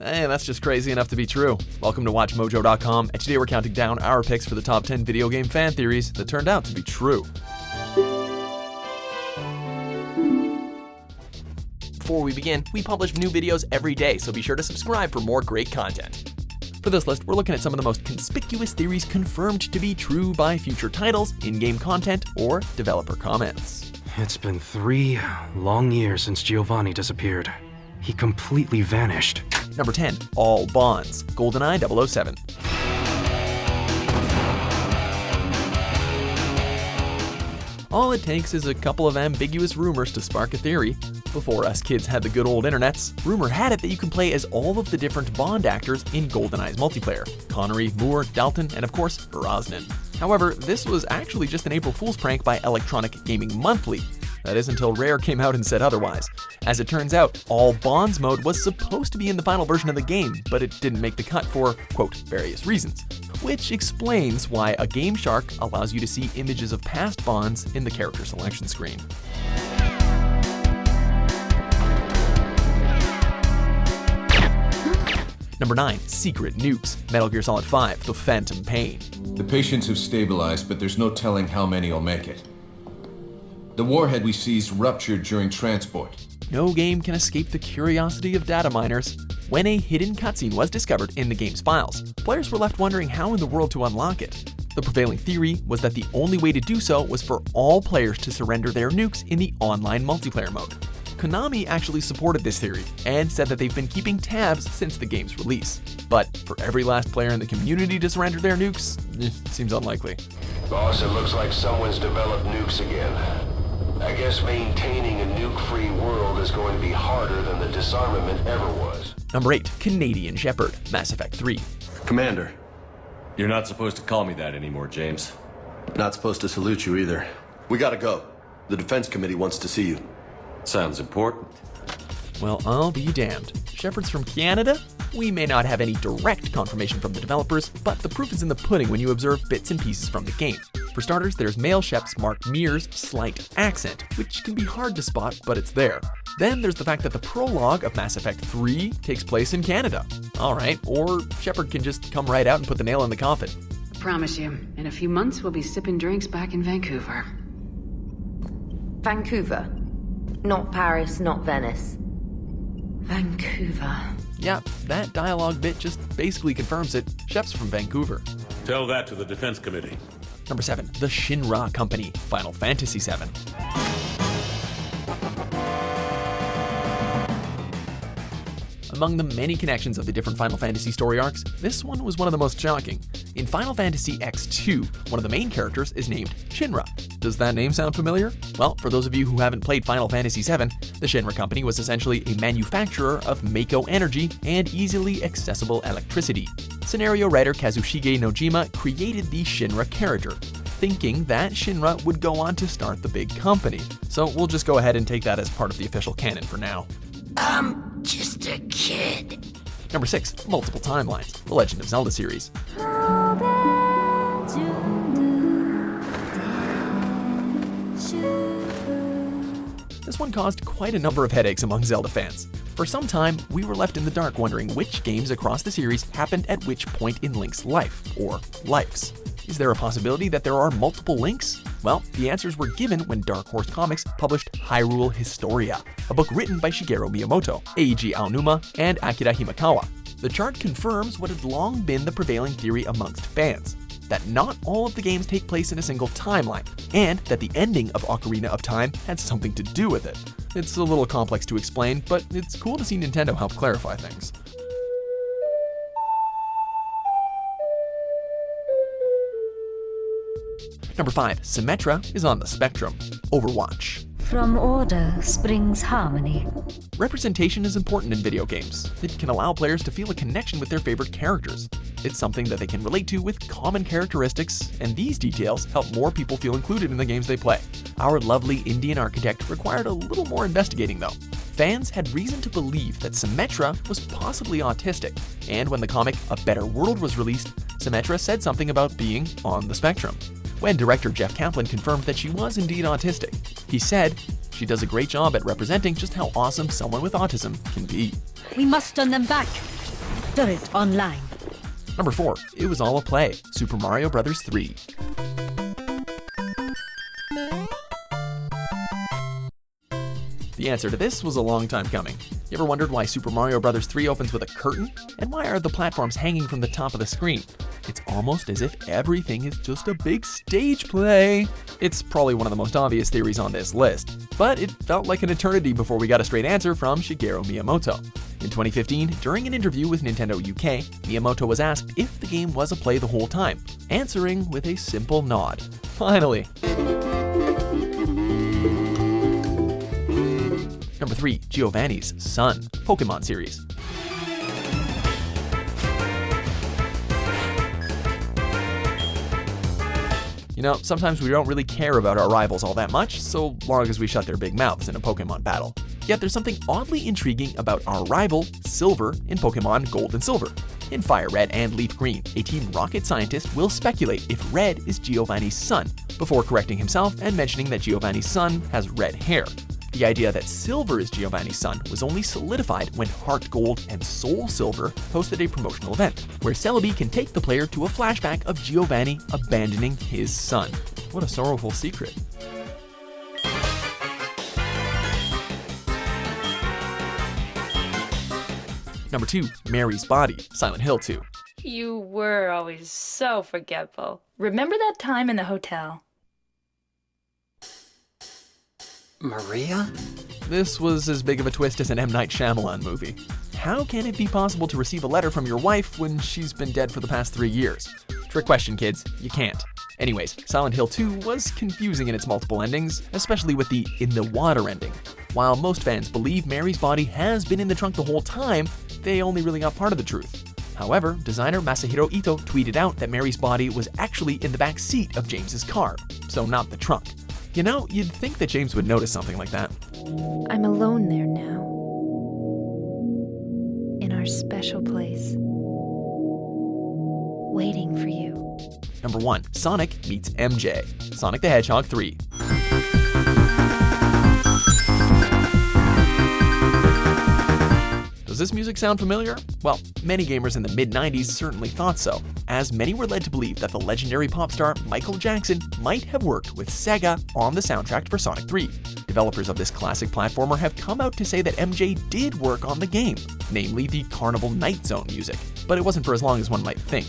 Hey, that's just crazy enough to be true. Welcome to WatchMojo.com, and today we're counting down our picks for the top 10 video game fan theories that turned out to be true. Before we begin, we publish new videos every day, so be sure to subscribe for more great content. For this list, we're looking at some of the most conspicuous theories confirmed to be true by future titles, in-game content, or developer comments. It's been 3 long years since Giovanni disappeared. He completely vanished. Number 10. All Bonds, GoldenEye 007. All it takes is a couple of ambiguous rumors to spark a theory. Before us kids had the good old internets, rumor had it that you can play as all of the different Bond actors in GoldenEye's multiplayer: Connery, Moore, Dalton, and of course, Brosnan. However, this was actually just an April Fool's prank by Electronic Gaming Monthly. That is until Rare came out and said otherwise. As it turns out, All Bonds mode was supposed to be in the final version of the game, but it didn't make the cut for, quote, various reasons. Which explains why a Game Shark allows you to see images of past Bonds in the character selection screen. Number 9. Secret Nukes, Metal Gear Solid 5, The Phantom Pain. The patients have stabilized, but there's no telling how many will make it. The warhead we seized ruptured during transport. No game can escape the curiosity of data miners. When a hidden cutscene was discovered in the game's files, players were left wondering how in the world to unlock it. The prevailing theory was that the only way to do so was for all players to surrender their nukes in the online multiplayer mode. Konami actually supported this theory and said that they've been keeping tabs since the game's release. But for every last player in the community to surrender their nukes, seems unlikely. Boss, it looks like someone's developed nukes again. I guess maintaining a nuke-free world is going to be harder than the disarmament ever was. Number 8. Canadian Shepard, Mass Effect 3. Commander. You're not supposed to call me that anymore, James. Not supposed to salute you either. We gotta go. The Defense Committee wants to see you. Sounds important. Well, I'll be damned. Shepard's from Canada? We may not have any direct confirmation from the developers, but the proof is in the pudding when you observe bits and pieces from the game. For starters, there's male Shep's Mark Mears' slight accent, which can be hard to spot, but it's there. Then there's the fact that the prologue of Mass Effect 3 takes place in Canada. Alright, or Shepard can just come right out and put the nail in the coffin. I promise you, in a few months we'll be sipping drinks back in Vancouver. Vancouver. Not Paris, not Venice. Vancouver. Yeah, that dialogue bit just basically confirms it. Shep's from Vancouver. Tell that to the Defense Committee. Number 7. The Shinra Company, Final Fantasy VII. Among the many connections of the different Final Fantasy story arcs, this one was one of the most shocking. In Final Fantasy X2, one of the main characters is named Shinra. Does that name sound familiar? Well, for those of you who haven't played Final Fantasy VII, the Shinra Company was essentially a manufacturer of Mako energy and easily accessible electricity. Scenario writer Kazushige Nojima created the Shinra character, thinking that Shinra would go on to start the big company. So we'll just go ahead and take that as part of the official canon for now. Just a kid. Number 6. Multiple Timelines, The Legend of Zelda series. This one caused quite a number of headaches among Zelda fans. For some time, we were left in the dark wondering which games across the series happened at which point in Link's life, or lives. Is there a possibility that there are multiple Links? Well, the answers were given when Dark Horse Comics published Hyrule Historia, a book written by Shigeru Miyamoto, Eiji Aonuma, and Akira Himekawa. The chart confirms what had long been the prevailing theory amongst fans, that not all of the games take place in a single timeline, and that the ending of Ocarina of Time had something to do with it. It's a little complex to explain, but it's cool to see Nintendo help clarify things. Number 5. Symmetra is on the spectrum. Overwatch. From order springs harmony. Representation is important in video games. It can allow players to feel a connection with their favorite characters. It's something that they can relate to with common characteristics, and these details help more people feel included in the games they play. Our lovely Indian architect required a little more investigating though. Fans had reason to believe that Symmetra was possibly autistic, and when the comic A Better World was released, Symmetra said something about being on the spectrum. When director Jeff Kaplan confirmed that she was indeed autistic, he said, "She does a great job at representing just how awesome someone with autism can be." We must turn them back. Turret online. Number 4, it was all a play, Super Mario Bros. 3. The answer to this was a long time coming. You ever wondered why Super Mario Bros. 3 opens with a curtain? And why are the platforms hanging from the top of the screen? It's almost as if everything is just a big stage play. It's probably one of the most obvious theories on this list, but it felt like an eternity before we got a straight answer from Shigeru Miyamoto. In 2015, during an interview with Nintendo UK, Miyamoto was asked if the game was a play the whole time, answering with a simple nod. Finally. Number 3, Giovanni's Son, Pokemon series. You know, sometimes we don't really care about our rivals all that much, so long as we shut their big mouths in a Pokemon battle. Yet there's something oddly intriguing about our rival, Silver, in Pokemon Gold and Silver. In Fire Red and Leaf Green, a Team Rocket scientist will speculate if Red is Giovanni's son, before correcting himself and mentioning that Giovanni's son has red hair. The idea that Silver is Giovanni's son was only solidified when Heart Gold and Soul Silver hosted a promotional event, where Celebi can take the player to a flashback of Giovanni abandoning his son. What a sorrowful secret. Number 2, Mary's Body, Silent Hill 2. You were always so forgetful. Remember that time in the hotel? Maria? This was as big of a twist as an M. Night Shyamalan movie. How can it be possible to receive a letter from your wife when she's been dead for the past 3 years? Trick question, kids. You can't. Anyways, Silent Hill 2 was confusing in its multiple endings, especially with the in the water ending. While most fans believe Mary's body has been in the trunk the whole time, they only really got part of the truth. However, designer Masahiro Ito tweeted out that Mary's body was actually in the back seat of James's car, so not the trunk. You know, you'd think that James would notice something like that. I'm alone there now. In our special place. Waiting for you. Number 1, Sonic meets MJ, Sonic the Hedgehog 3. Does this music sound familiar? Well, many gamers in the mid-90s certainly thought so, as many were led to believe that the legendary pop star Michael Jackson might have worked with Sega on the soundtrack for Sonic 3. Developers of this classic platformer have come out to say that MJ did work on the game, namely the Carnival Night Zone music, but it wasn't for as long as one might think.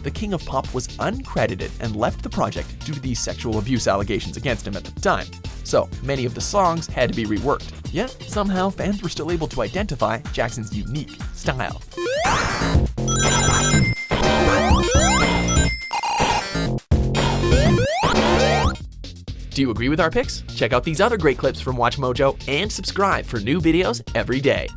The King of Pop was uncredited and left the project due to the sexual abuse allegations against him at the time, so many of the songs had to be reworked. Yet, somehow fans were still able to identify Jackson's unique style. Do you agree with our picks? Check out these other great clips from WatchMojo and subscribe for new videos every day.